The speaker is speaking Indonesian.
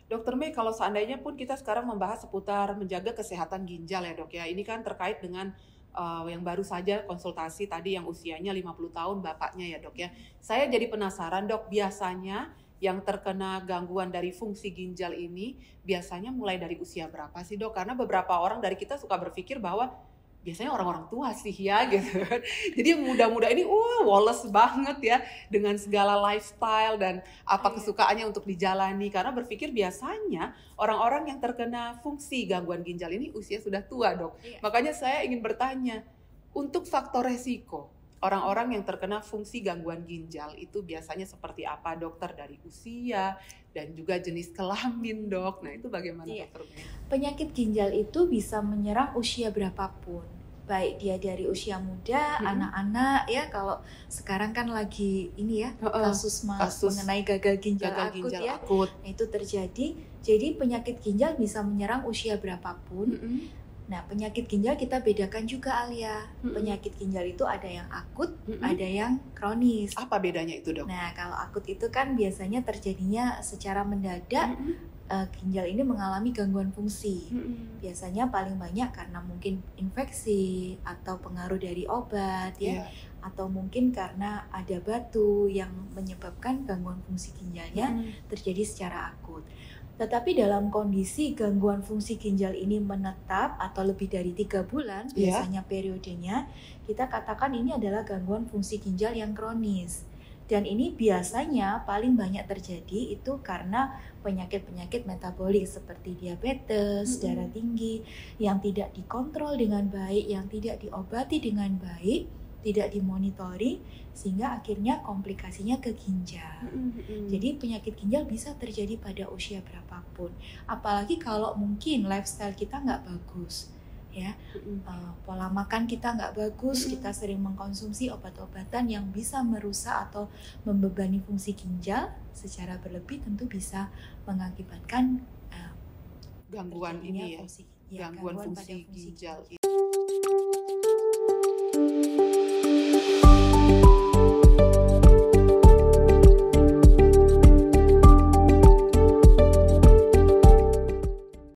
Dokter Mei, kalau seandainya pun kita sekarang membahas seputar menjaga kesehatan ginjal ya dok ya, ini kan terkait dengan yang baru saja konsultasi tadi yang usianya 50 tahun bapaknya ya dok ya. Saya jadi penasaran dok, biasanya yang terkena gangguan dari fungsi ginjal ini biasanya mulai dari usia berapa sih dok? Karena beberapa orang dari kita suka berpikir bahwa biasanya orang-orang tua sih ya gitu kan. Jadi yang muda-muda ini woles banget ya dengan segala lifestyle dan apa Iya, kesukaannya untuk dijalani, karena berpikir biasanya orang-orang yang terkena fungsi gangguan ginjal ini usia sudah tua dok. iya. Makanya saya ingin bertanya, untuk faktor resiko orang-orang yang terkena fungsi gangguan ginjal itu biasanya seperti apa dokter, dari usia dan juga jenis kelamin dok. Nah itu bagaimana Iya. dokter Mei? Penyakit ginjal itu bisa menyerang usia berapapun. Baik dia dari usia muda, Mm-mm. anak-anak ya. Kalau sekarang kan lagi ini ya, kasus Kasus mengenai gagal ginjal gagal akut ginjal ya. akut. Nah, itu terjadi. Jadi penyakit ginjal bisa menyerang usia berapapun. Mm-mm. Nah, penyakit ginjal kita bedakan juga, Alia. Mm-mm. Penyakit ginjal itu ada yang akut, Mm-mm. ada yang kronis. Apa bedanya itu dok? Nah, kalau akut itu kan biasanya terjadinya secara mendadak. Mm-mm. Ginjal ini mengalami gangguan fungsi. Mm-mm. Biasanya paling banyak karena mungkin infeksi atau pengaruh dari obat ya, Iya. atau mungkin karena ada batu yang menyebabkan gangguan fungsi ginjalnya Mm-mm. terjadi secara akut. Tetapi dalam kondisi gangguan fungsi ginjal ini menetap atau lebih dari 3 bulan, Iya. biasanya periodenya, kita katakan ini adalah gangguan fungsi ginjal yang kronis. Dan ini biasanya paling banyak terjadi itu karena penyakit-penyakit metabolik seperti diabetes, darah tinggi yang tidak dikontrol dengan baik, yang tidak diobati dengan baik, tidak dimonitori, sehingga akhirnya komplikasinya ke ginjal. Mm-mm. Jadi penyakit ginjal bisa terjadi pada usia berapapun. Apalagi kalau mungkin lifestyle kita nggak bagus, ya, Mm-mm. pola makan kita nggak bagus, Mm-mm. kita sering mengkonsumsi obat-obatan yang bisa merusak atau membebani fungsi ginjal secara berlebih, tentu bisa mengakibatkan Gangguan terjadinya ini ya, fungsi, gangguan gangguan pada fungsi fungsi ginjal. ginjal.